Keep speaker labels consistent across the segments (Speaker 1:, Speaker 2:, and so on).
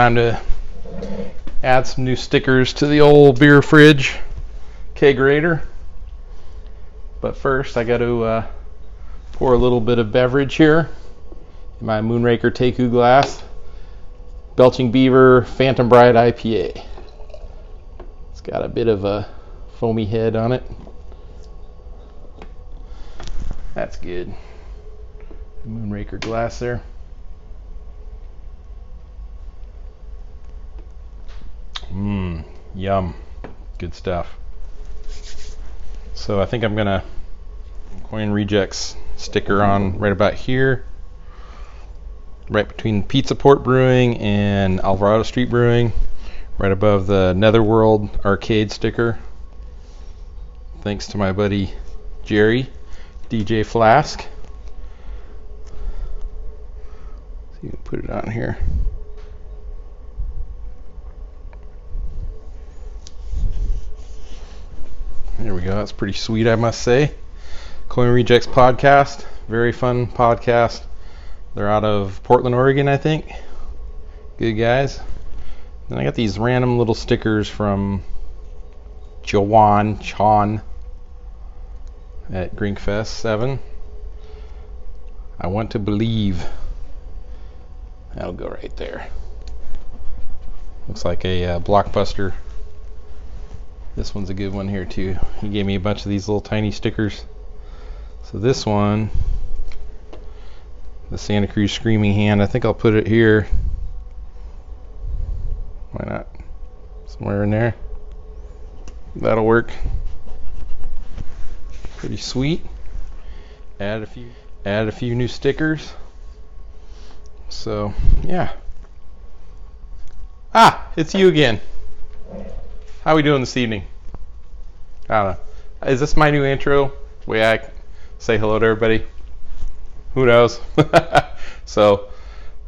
Speaker 1: time to add some new stickers to the old beer fridge kegerator. But first I got to pour a little bit of beverage here in my Moonraker Teku glass. Belching Beaver Phantom Bride IPA. It's got a bit of a foamy head on it. That's good. Moonraker glass there. Yum. Good stuff. So I think I'm gonna Coin Rejects sticker on right about here, right between Pizza Port Brewing and Alvarado Street Brewing, right above the Netherworld arcade sticker. Thanks to my buddy Jerry, DJ Flask. So you can put it on here. There we go. That's pretty sweet, I must say. Coin Rejects podcast. Very fun podcast. They're out of Portland, Oregon, I think. Good guys. And I got these random little stickers from Chan at Grinkfest 7. I want to believe. That'll go right there. Looks like a Blockbuster. This one's a good one here too. He gave me a bunch of these little tiny stickers. So this one, the Santa Cruz Screaming Hand, I think I'll put it here. Why not? Somewhere in there. That'll work. Pretty sweet. Add a few new stickers. So yeah. It's you again. How are we doing this evening? I don't know. Is this my new intro? Way I say hello to everybody? Who knows? So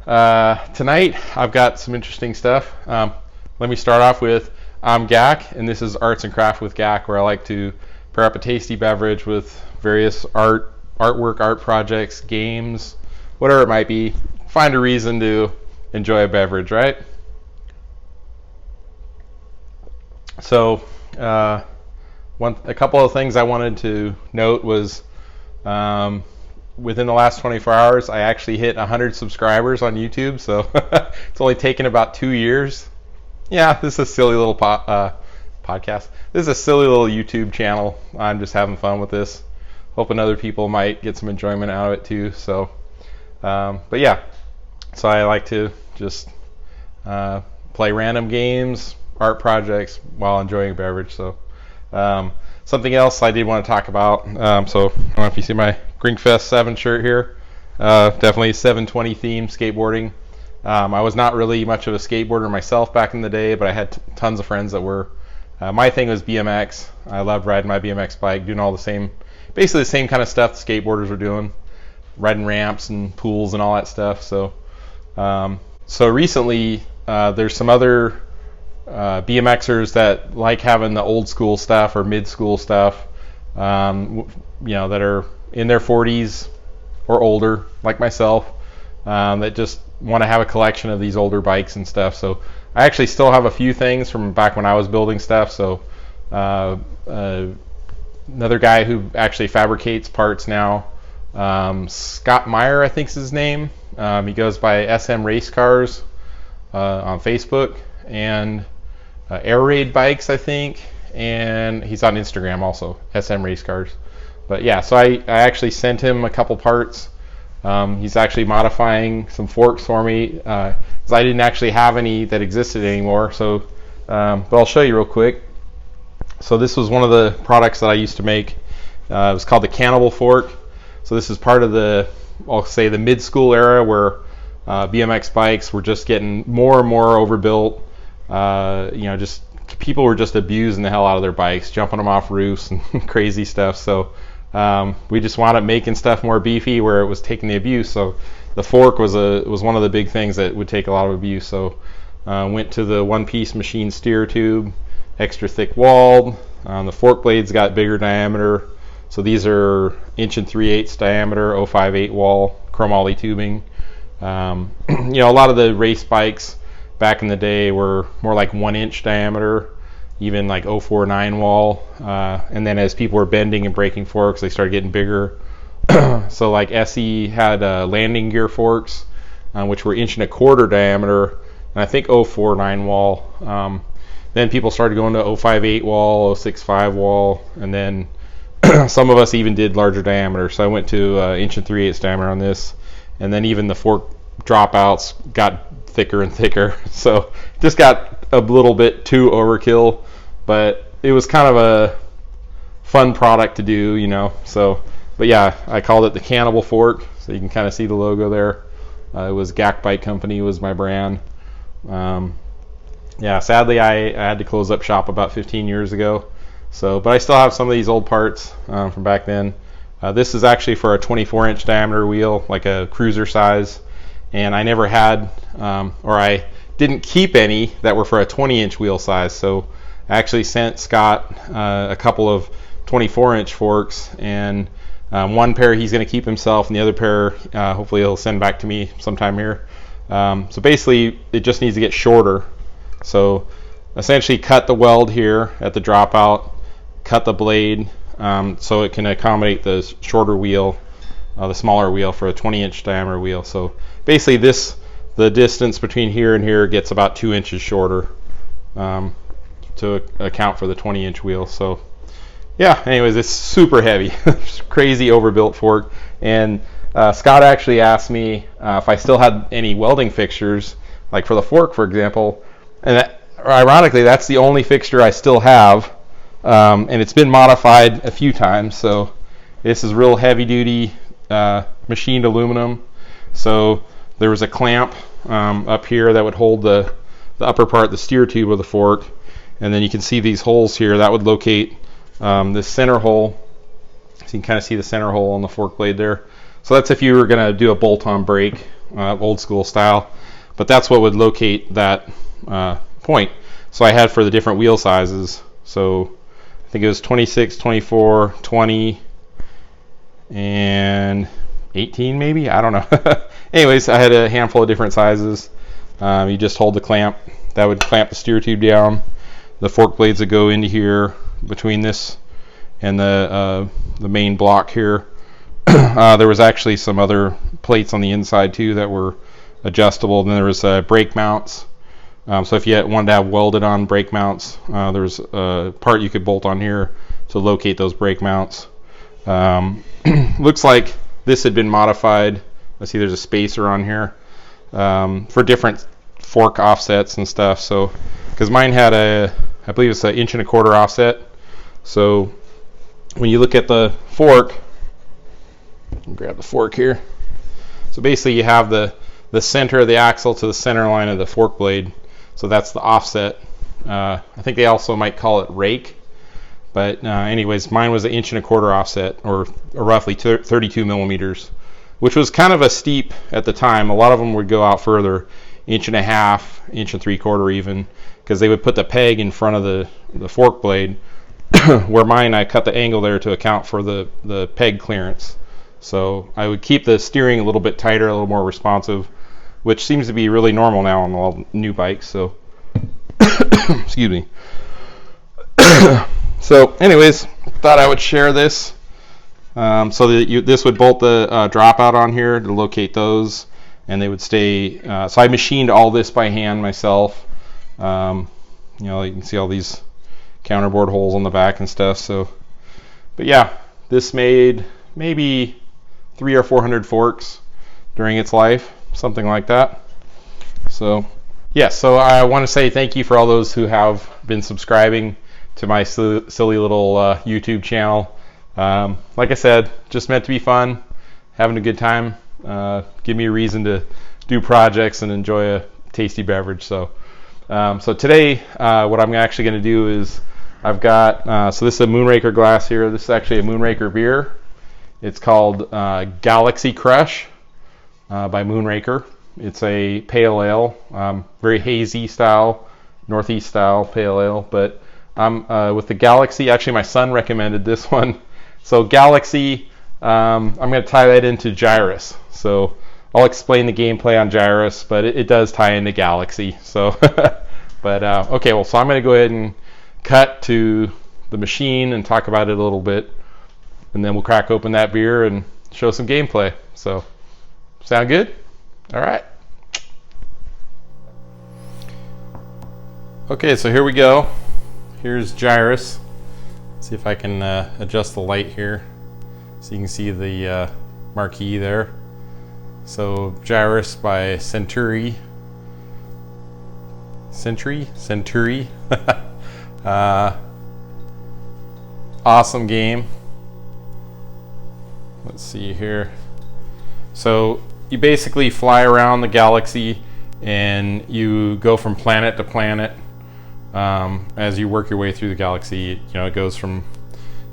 Speaker 1: tonight I've got some interesting stuff. Let me start off with I'm Gack, and this is Arts and Craft with Gack, where I like to pair up a tasty beverage with various artwork, art projects, games, whatever it might be. Find a reason to enjoy a beverage, right? So a couple of things I wanted to note was within the last 24 hours I actually hit 100 subscribers on YouTube, so it's only taken about 2 years. Yeah, this is a silly little podcast. This is a silly little YouTube channel. I'm just having fun with this, hoping other people might get some enjoyment out of it too. So but yeah, so I like to just play random games, art projects while enjoying a beverage. So something else I did want to talk about, so I don't know if you see my Grinkfest 7 shirt here. Definitely 720 theme skateboarding. I was not really much of a skateboarder myself back in the day, but I had tons of friends that were. My thing was BMX. I loved riding my BMX bike, doing all the same, basically the same kind of stuff the skateboarders were doing, riding ramps and pools and all that stuff. So so recently there's some other BMXers that like having the old school stuff or mid school stuff, that are in their 40s or older, like myself, that just want to have a collection of these older bikes and stuff. So I actually still have a few things from back when I was building stuff. So another guy who actually fabricates parts now, Scott Meyer, I think is his name. He goes by SM Race Cars on Facebook, and Air Raid Bikes, I think, and he's on Instagram also, SM Race Cars. But yeah, so I actually sent him a couple parts. He's actually modifying some forks for me because I didn't actually have any that existed anymore. So, but I'll show you real quick. So this was one of the products that I used to make. It was called the Cannibal Fork. So this is part of the, I'll say, the mid-school era where BMX bikes were just getting more and more overbuilt. Just people were just abusing the hell out of their bikes, jumping them off roofs and crazy stuff. So we just wound up making stuff more beefy where it was taking the abuse. So the fork was one of the big things that would take a lot of abuse. So went to the one-piece machine steer tube, extra thick walled. The fork blades got bigger diameter. So these are 1 3/8" diameter, 058 wall chromoly tubing. A lot of the race bikes back in the day were more like 1-inch diameter, even like 049 wall. And then as people were bending and breaking forks, they started getting bigger. So like SE had landing gear forks, which were 1.25 inch diameter, and I think 049 wall. Then people started going to 058 wall, 065 wall, and then some of us even did larger diameter. So I went to 1 3/8 diameter on this, and then even the fork dropouts got thicker and thicker. So just got a little bit too overkill, but it was kind of a fun product to do, you know. So, but yeah, I called it the Cannibal Fork, so you can kind of see the logo there. It was Gack Bike Company was my brand. Yeah, sadly I had to close up shop about 15 years ago. So, but I still have some of these old parts from back then. This is actually for a 24-inch diameter wheel, like a cruiser size. And I never had, or I didn't keep any that were for a 20-inch wheel size. So I actually sent Scott a couple of 24-inch forks, and one pair he's going to keep himself, and the other pair hopefully he'll send back to me sometime here. So basically it just needs to get shorter. So essentially cut the weld here at the dropout, cut the blade so it can accommodate the shorter wheel, the smaller wheel for a 20-inch diameter wheel. So basically the distance between here and here gets about 2 inches shorter to account for the 20-inch wheel. So yeah, anyways, it's super heavy. Crazy overbuilt fork. And Scott actually asked me if I still had any welding fixtures, like for the fork, for example. And that, ironically, that's the only fixture I still have, and it's been modified a few times. So this is real heavy-duty machined aluminum. So there was a clamp up here that would hold the upper part, the steer tube of the fork, and then you can see these holes here that would locate this center hole. So you can kind of see the center hole on the fork blade there. So that's if you were going to do a bolt-on brake, old school style. But that's what would locate that point. So I had for the different wheel sizes. So I think it was 26, 24, 20, and 18 maybe. I don't know. Anyways, I had a handful of different sizes. You just hold the clamp. That would clamp the steer tube down. The fork blades would go into here between this and the main block here. There was actually some other plates on the inside too that were adjustable. And then there was brake mounts. So if you wanted to have welded on brake mounts, there's a part you could bolt on here to locate those brake mounts. Looks like this had been modified. Let's see, there's a spacer on here for different fork offsets and stuff. So, because mine had I believe it's an 1.25 inch offset. So when you look at the fork, grab the fork here. So basically you have the center of the axle to the center line of the fork blade. So that's the offset. I think they also might call it rake. But anyways, mine was an 1.25 inch offset, or roughly 32 millimeters, which was kind of a steep at the time. A lot of them would go out further, 1.5 inches, 1.75 inches even, because they would put the peg in front of the fork blade, where mine I cut the angle there to account for the peg clearance. So I would keep the steering a little bit tighter, a little more responsive, which seems to be really normal now on all new bikes. So, excuse me. So, anyways, thought I would share this. So that this would bolt the dropout on here to locate those, and they would stay. So I machined all this by hand myself. You know, you can see all these counterbore holes on the back and stuff. So, but yeah, this made maybe 300 or 400 forks during its life, something like that. So yeah, so I want to say thank you for all those who have been subscribing to my silly little YouTube channel. Like I said, just meant to be fun, having a good time, give me a reason to do projects and enjoy a tasty beverage. So so today what I'm actually going to do is I've got so this is a Moonraker glass here. This is actually a Moonraker beer. It's called Galaxy Crush by Moonraker. It's a pale ale, very hazy style, northeast style pale ale. But I'm with the Galaxy. Actually, my son recommended this one. So Galaxy, I'm going to tie that into Gyruss. So I'll explain the gameplay on Gyruss, but it does tie into Galaxy. So, but okay, well, so I'm going to go ahead and cut to the machine and talk about it a little bit, and then we'll crack open that beer and show some gameplay. So, sound good? All right. Okay, so here we go. Here's Gyruss. See if I can adjust the light here so you can see the marquee there. So Gyruss by Centuri. Centuri. Awesome game. Let's see here. So you basically fly around the galaxy and you go from planet to planet. As you work your way through the galaxy, it goes from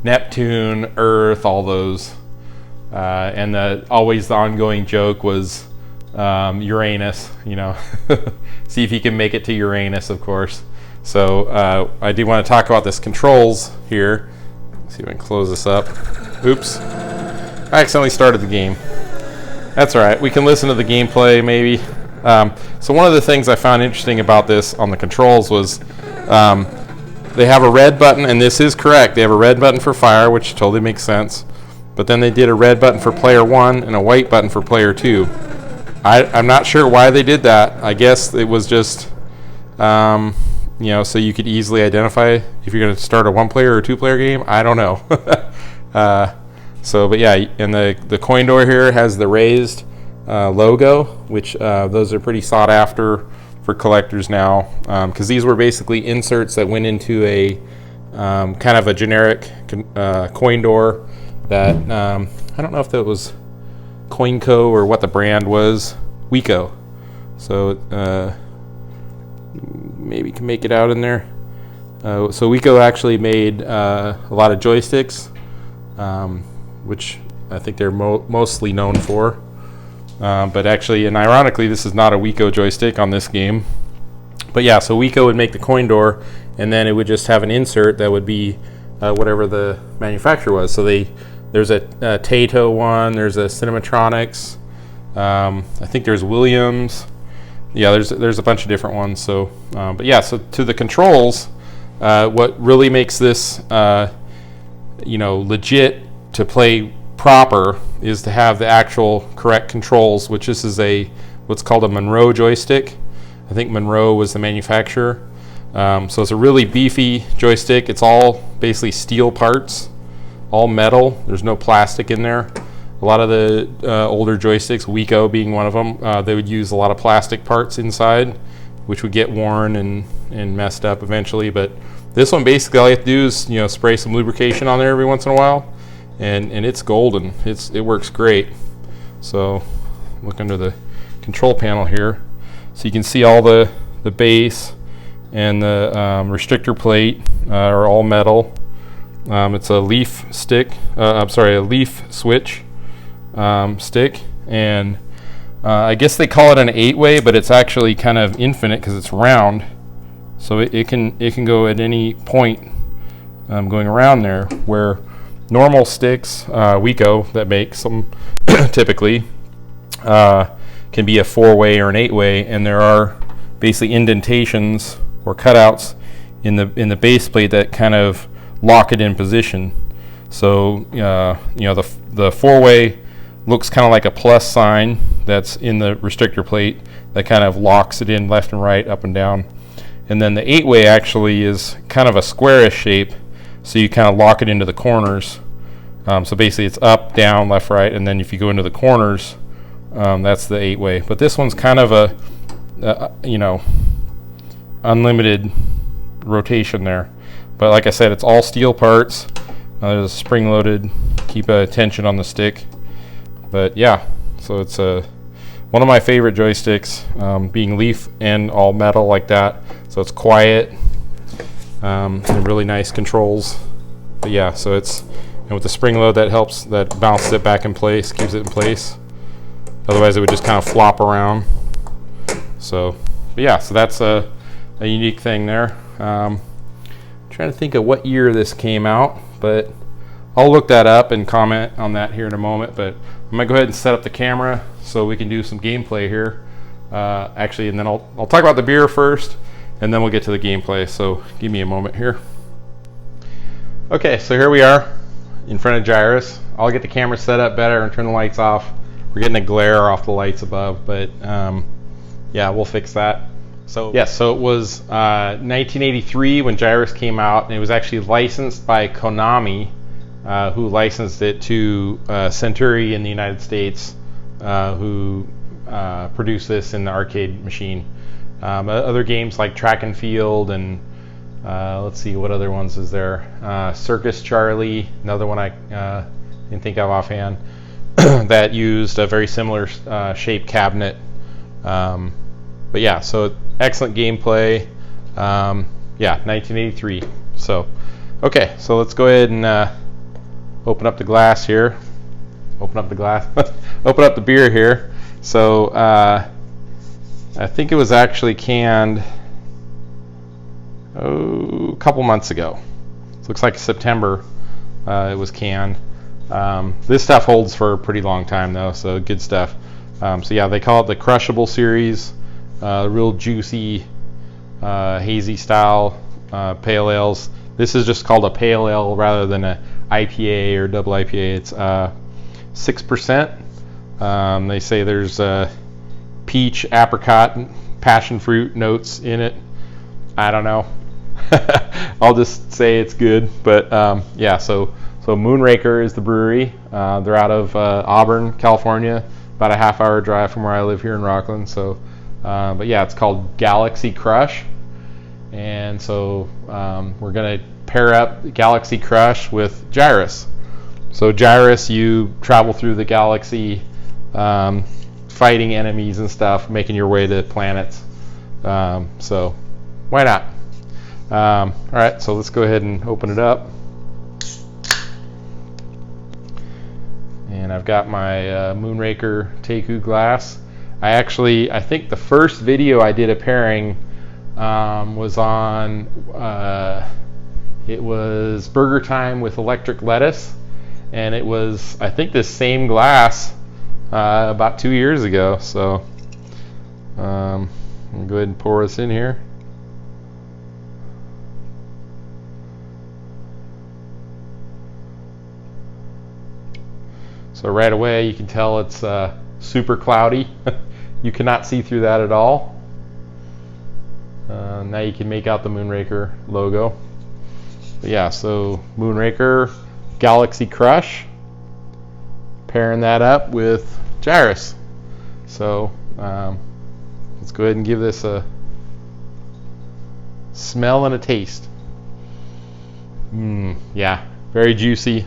Speaker 1: Neptune, Earth, all those, and always the ongoing joke was Uranus. See if you can make it to Uranus, of course. So I do want to talk about this controls here. Let's see if I can close this up. Oops, I accidentally started the game. That's all right. We can listen to the gameplay maybe. So one of the things I found interesting about this on the controls was they have a red button, and this is correct. They have a red button for fire, which totally makes sense. But then they did a red button for player 1 and a white button for player 2. I'm not sure why they did that. I guess it was just, so you could easily identify if you're going to start a 1-player or 2-player game. I don't know. But yeah, and the coin door here has the raised logo, which those are pretty sought after for collectors now, because these were basically inserts that went into a kind of a generic coin door that I don't know if that was Coinco or what the brand was. Wico. So maybe you can make it out in there. So Wico actually made a lot of joysticks, which I think they're mostly known for. But actually, and ironically, this is not a Wico joystick on this game. But yeah, so Wico would make the coin door, and then it would just have an insert that would be whatever the manufacturer was. So there's a Taito one, there's a Cinematronics, I think there's Williams. Yeah, there's a bunch of different ones. So, but yeah, so to the controls, what really makes this legit to play proper is to have the actual correct controls, which this is what's called a Monroe joystick. I think Monroe was the manufacturer. So it's a really beefy joystick. It's all basically steel parts, all metal. There's no plastic in there. A lot of the older joysticks, Wico being one of them, they would use a lot of plastic parts inside, which would get worn and messed up eventually. But this one, basically all you have to do is spray some lubrication on there every once in a while, and it's golden. It works great. So look under the control panel here, so you can see all the base and the restrictor plate are all metal. It's a leaf stick. A leaf switch stick, and I guess they call it an 8-way, but it's actually kind of infinite because it's round. So it can go at any point going around there, where normal sticks, Wico that makes them typically, can be a 4-way or an 8-way, and there are basically indentations or cutouts in the base plate that kind of lock it in position. So the 4-way looks kind of like a plus sign that's in the restrictor plate that kind of locks it in left and right, up and down. And then the 8-way actually is kind of a squarish shape, so you kind of lock it into the corners. So basically it's up, down, left, right, and then if you go into the corners, that's the 8-way. But this one's kind of a unlimited rotation there. But like I said, it's all steel parts. There's a spring-loaded, keep a tension on the stick. But yeah, so it's one of my favorite joysticks, being leaf and all metal like that. So it's quiet, and really nice controls. But yeah, so it's, and with the spring load that helps, that bounces it back in place, keeps it in place. Otherwise it would just kind of flop around. So, but yeah, so that's a unique thing there. Trying to think of what year this came out, but I'll look that up and comment on that here in a moment, but I'm gonna go ahead and set up the camera so we can do some gameplay here. Actually, and then I'll talk about the beer first, and then we'll get to the gameplay. So give me a moment here. Okay, so here we are in front of Gyruss. I'll get the camera set up better and turn the lights off. We're getting a glare off the lights above, but yeah, we'll fix that. So yes, so it was 1983 when Gyruss came out, and it was actually licensed by Konami, who licensed it to Centuri in the United States, who produced this in the arcade machine. Other games like Track and Field and let's see, what other ones is there? Circus Charlie, another one I didn't think of offhand, that used a very similar shaped cabinet. But yeah, so excellent gameplay. Yeah, 1983. So, okay, so let's go ahead and open up the glass here. Open up the glass. Open up the beer here. So, I think it was actually canned a couple months ago. It looks like September it was canned. This stuff holds for a pretty long time though, so good stuff. So yeah, they call it the Crushable series. Real juicy, hazy style pale ales. This is just called a pale ale rather than a IPA or double IPA. It's 6%. They say there's peach, apricot, passion fruit notes in it. I don't know. I'll just say it's good. But yeah, so Moonraker is the brewery. They're out of Auburn, California, about a half-hour drive from where I live here in Rockland. So, but yeah, it's called Galaxy Crush, and so we're gonna pair up Galaxy Crush with Gyruss. So Gyruss, you travel through the galaxy, fighting enemies and stuff, making your way to planets. So why not? All right, so let's go ahead and open it up. And I've got my Moonraker Teiku glass. I think the first video I did a pairing was on, it was Burger Time with Electric Lettuce, and it was, I think, this same glass about 2 years ago. So I'll go ahead and pour this in here. So right away you can tell it's super cloudy. You cannot see through that at all. Now you can make out the Moonraker logo. But yeah, so Moonraker, Galaxy Crush, pairing that up with Gyruss. So let's go ahead and give this a smell and a taste. Yeah, very juicy.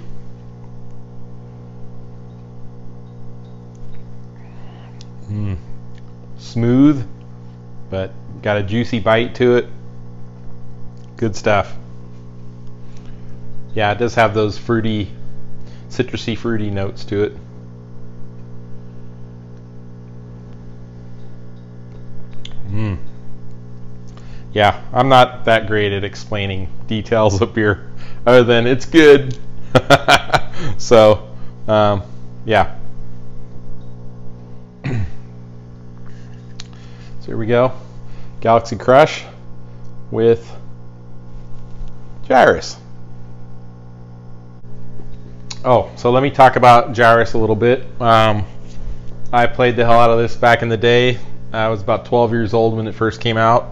Speaker 1: Smooth, but got a juicy bite to it. Good stuff. Yeah, it does have those fruity, citrusy, fruity notes to it. Yeah, I'm not that great at explaining details of beer, other than it's good. So, yeah. So here we go, Galaxy Crush with Gyruss. Oh, so let me talk about Gyruss a little bit. I played the hell out of this back in the day. I was about 12 years old when it first came out,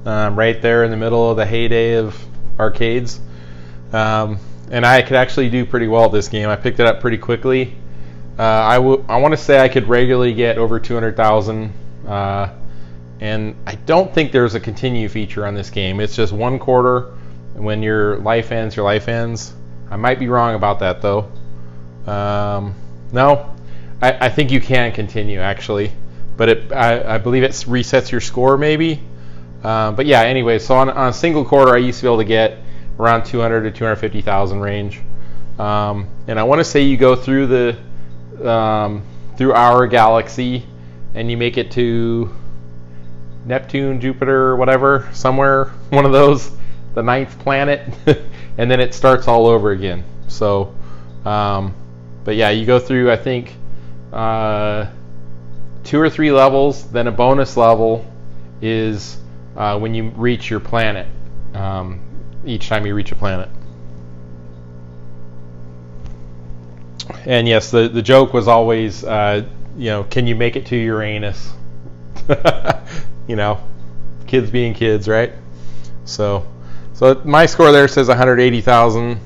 Speaker 1: right there in the middle of the heyday of arcades. And I could actually do pretty well at this game. I picked it up pretty quickly. I want to say I could regularly get over 200,000. And I don't think there's a continue feature on this game. It's just 1 quarter. When your life ends, your life ends. I might be wrong about that though. No, I think you can continue actually, but I believe it resets your score maybe. But yeah, anyway, so on a single quarter, I used to be able to get around 200 to 250,000 range. And I want to say you go through through our galaxy, and you make it to Neptune, Jupiter, whatever, somewhere, one of those, the 9th planet, and then it starts all over again. So, but yeah, you go through, I think, 2 or 3 levels. Then a bonus level is when you reach your planet. Each time you reach a planet. And yes, the joke was always, can you make it to Uranus? Kids being kids, right? So my score there says 180,000.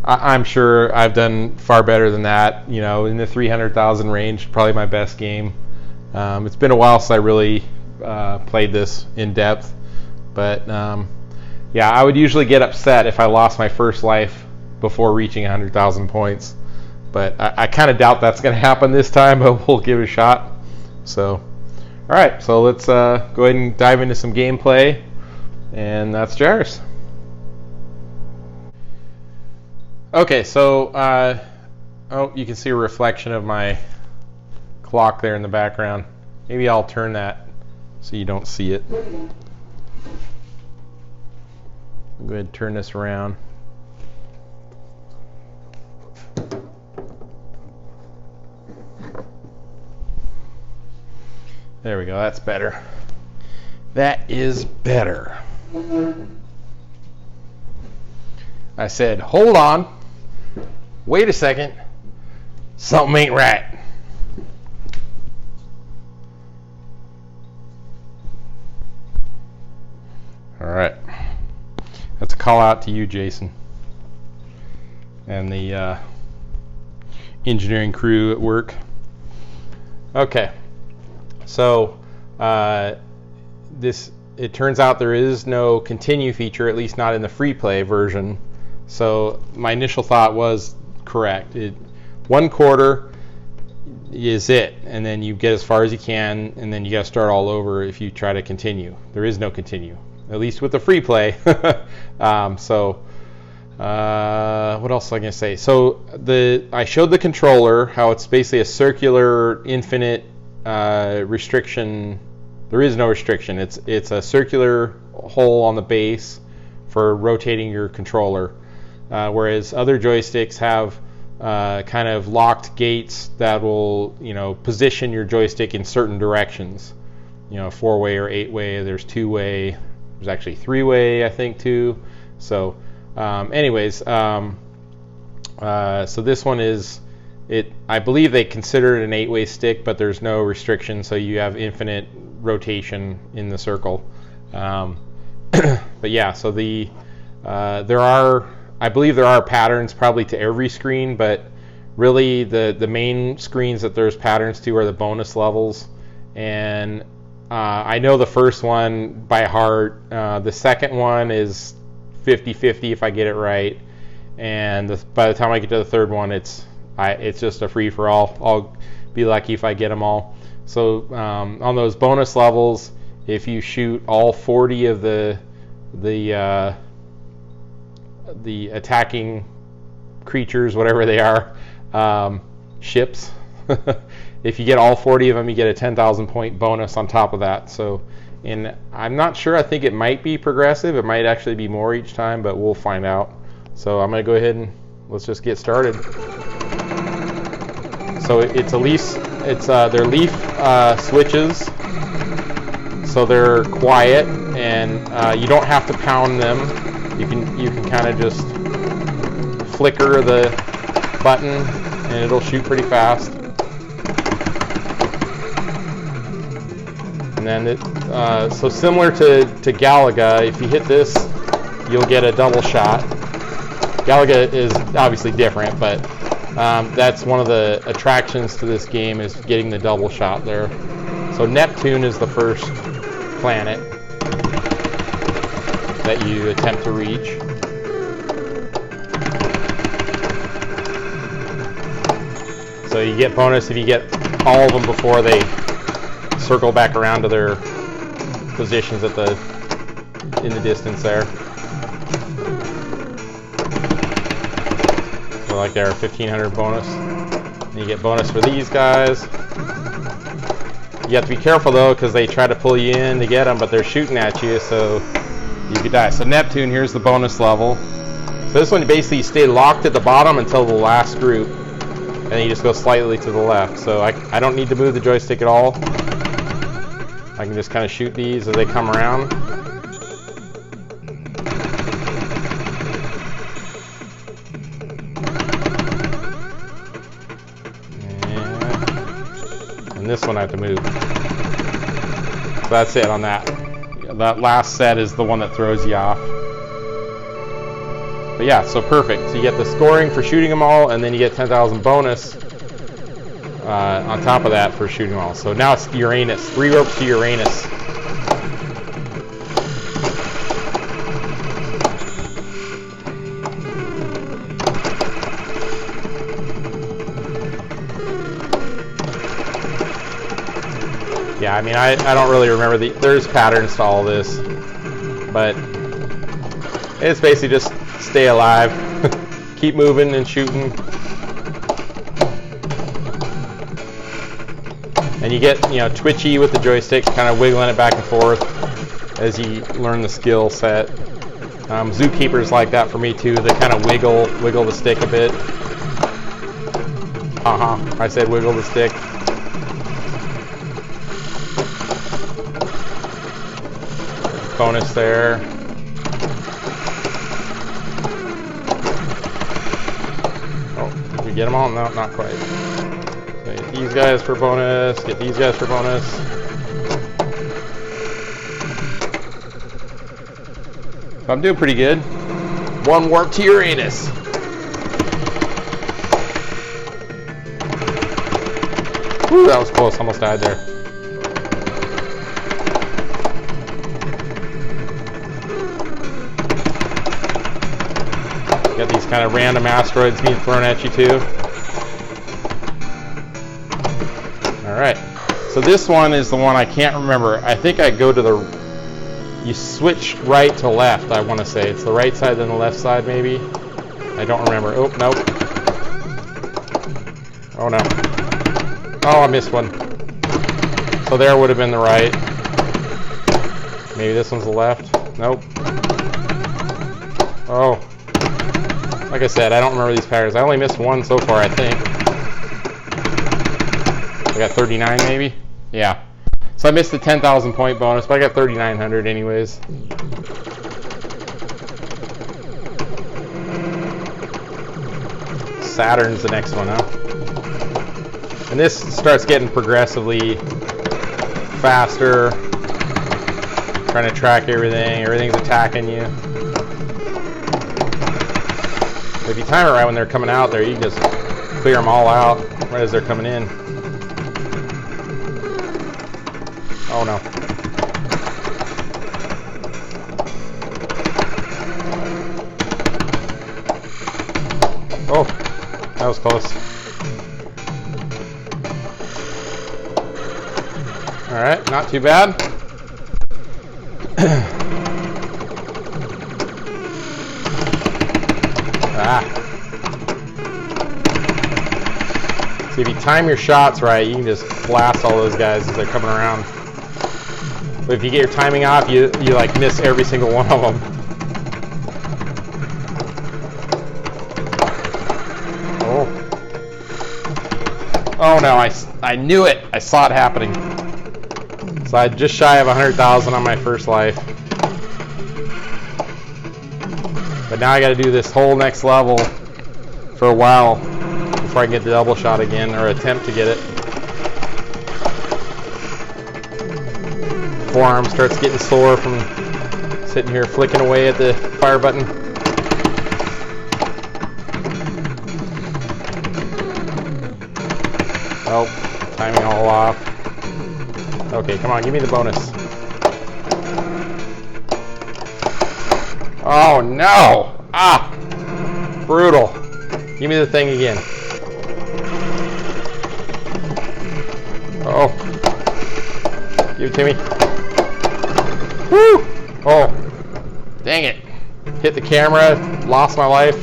Speaker 1: I'm sure I've done far better than that. In the 300,000 range, probably my best game. It's been a while since I really played this in depth, but yeah, I would usually get upset if I lost my first life before reaching 100,000 points. But I kind of doubt that's going to happen this time, but we'll give it a shot. So, all right, so let's go ahead and dive into some gameplay, and that's Gyruss. Okay, so you can see a reflection of my clock there in the background. Maybe I'll turn that so you don't see it. I'll go ahead and turn this around. There we go, that's better. That is better. I said, hold on. Wait a second. Something ain't right. All right. That's a call out to you, Jason, and the engineering crew at work. Okay. So it turns out there is no continue feature, at least not in the free play version. So my initial thought was correct. 1/4 is it, and then you get as far as you can, and then you got to start all over if you try to continue. There is no continue, at least with the free play. What else was I going to say? So I showed the controller how it's basically a circular infinite restriction. There is no restriction. It's a circular hole on the base for rotating your controller, whereas other joysticks have kind of locked gates that will position your joystick in certain directions. 4-way or 8-way. There's 2-way. There's actually 3-way, I think, too. So anyways, so this one is I believe they consider it an 8-way stick, but there's no restriction, so you have infinite rotation in the circle. But yeah, so I believe there are patterns probably to every screen, but really the main screens that there's patterns to are the bonus levels. And I know the first one by heart. The second one is 50-50 if I get it right, and by the time I get to the third one, it's just a free-for-all. I'll be lucky if I get them all. So on those bonus levels, if you shoot all 40 of the attacking creatures, whatever they are, ships, if you get all 40 of them, you get a 10,000 point bonus on top of that. So, and I'm not sure. I think it might be progressive. It might actually be more each time, but we'll find out. So I'm going to go ahead and let's just get started. So it's they're leaf switches, so they're quiet, and you don't have to pound them. You can kind of just flicker the button, and it'll shoot pretty fast. And then so similar to Galaga, if you hit this, you'll get a double shot. Galaga is obviously different, but that's one of the attractions to this game, is getting the double shot there. So Neptune is the first planet that you attempt to reach. So you get bonus if you get all of them before they circle back around to their positions in the distance there. So like there are 1,500 bonus. And you get bonus for these guys. You have to be careful though, because they try to pull you in to get them, but they're shooting at you, so you could die. So Neptune, here's the bonus level. So this one basically stay locked at the bottom until the last group, and then you just go slightly to the left. So I don't need to move the joystick at all. I can just kind of shoot these as they come around. And this one I have to move. So that's it on that. That last set is the one that throws you off. But yeah, so perfect. So you get the scoring for shooting them all, and then you get 10,000 bonus on top of that for shooting them all. So now it's Uranus. 3 ropes to Uranus. Yeah, I mean, I don't really remember there's patterns to all this, but it's basically just stay alive, keep moving and shooting, and you get, you know, twitchy with the joystick, kind of wiggling it back and forth as you learn the skill set. Zookeeper's like that for me too. They kind of wiggle the stick a bit. I said wiggle the stick. Bonus there. Oh, did we get them all? No, not quite. So get these guys for bonus. Get these guys for bonus. I'm doing pretty good. 1 warp to Uranus. Whew, that was close. Almost died there. Got these kind of random asteroids being thrown at you too. Alright, so this one is the one I can't remember. I think I go to the... You switch right to left, I want to say. It's the right side then the left side maybe. I don't remember. Oh, nope. Oh no. Oh, I missed one. So there would have been the right. Maybe this one's the left. Nope. Oh. Like I said, I don't remember these patterns. I only missed one so far, I think. I got 39 maybe? Yeah. So I missed the 10,000 point bonus, but I got 3,900 anyways. Saturn's the next one, huh? And this starts getting progressively faster. Trying to track everything. Everything's attacking you. If you time it right when they're coming out there, you can just clear them all out right as they're coming in. Oh no. Oh, that was close. Alright, not too bad. So if you time your shots right, you can just blast all those guys as they're coming around. But if you get your timing off, you like miss every single one of them. Oh. Oh no, I knew it. I saw it happening. So I just shy of 100,000 on my first life. But now I got to do this whole next level for a while before I can get the double shot again, or attempt to get it. Forearm starts getting sore from sitting here flicking away at the fire button. Oh, timing all off. Okay, come on, give me the bonus. Oh no! Ah! Brutal. Give me the thing again. Oh. Give it to me. Woo! Oh. Dang it. Hit the camera. Lost my life.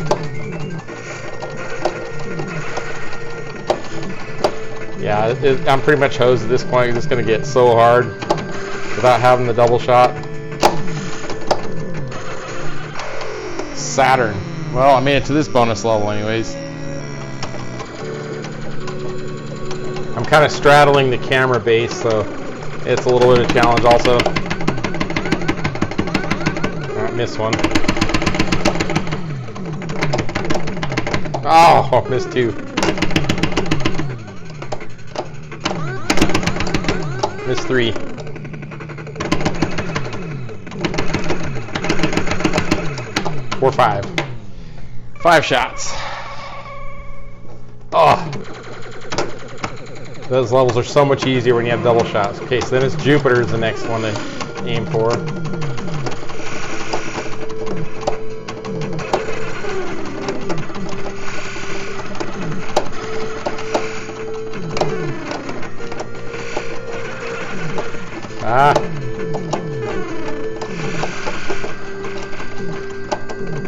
Speaker 1: Yeah, I'm pretty much hosed at this point. It's just going to get so hard without having the double shot. Saturn. Well, I made it to this bonus level anyways. I'm kind of straddling the camera base, so it's a little bit of a challenge also. I missed one. Oh, missed two. Missed three. Four, five. 5 shots. Oh. Those levels are so much easier when you have double shots. Okay, so then it's Jupiter's the next one to aim for. Ah.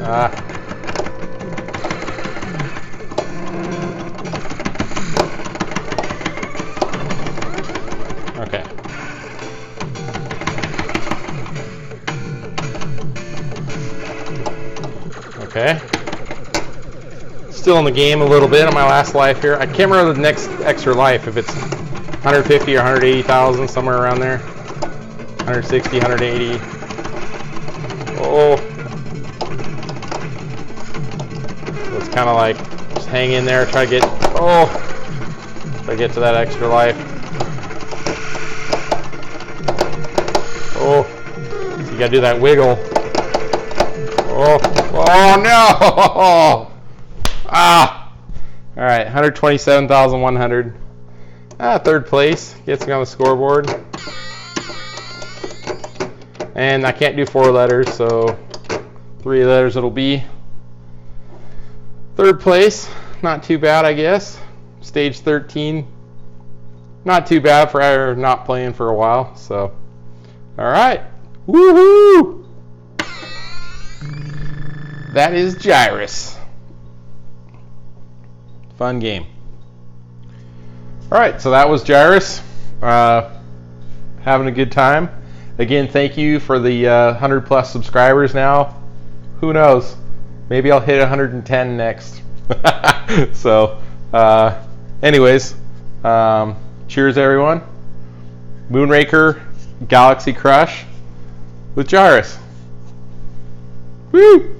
Speaker 1: Ah. Okay. Okay. Still in the game a little bit on my last life here. I can't remember the next extra life, if it's 150 or 180,000, somewhere around there. 160, 180. Oh. So it's kind of like just hang in there, try to get, oh, try to get to that extra life. Oh, so you gotta do that wiggle. Oh, oh no! Ah! All right, 127,100. Third place gets me on the scoreboard. And I can't do 4 letters, so 3 letters it'll be. Third place, not too bad, I guess. Stage 13, not too bad for not playing for a while. So, all right, woohoo! That is Gyruss. Fun game. All right, so that was Gyruss. Having a good time. Again, thank you for the 100 plus subscribers now. Who knows? Maybe I'll hit 110 next. So, anyways, cheers everyone. Moonraker Galaxy Crush with Gyruss. Woo!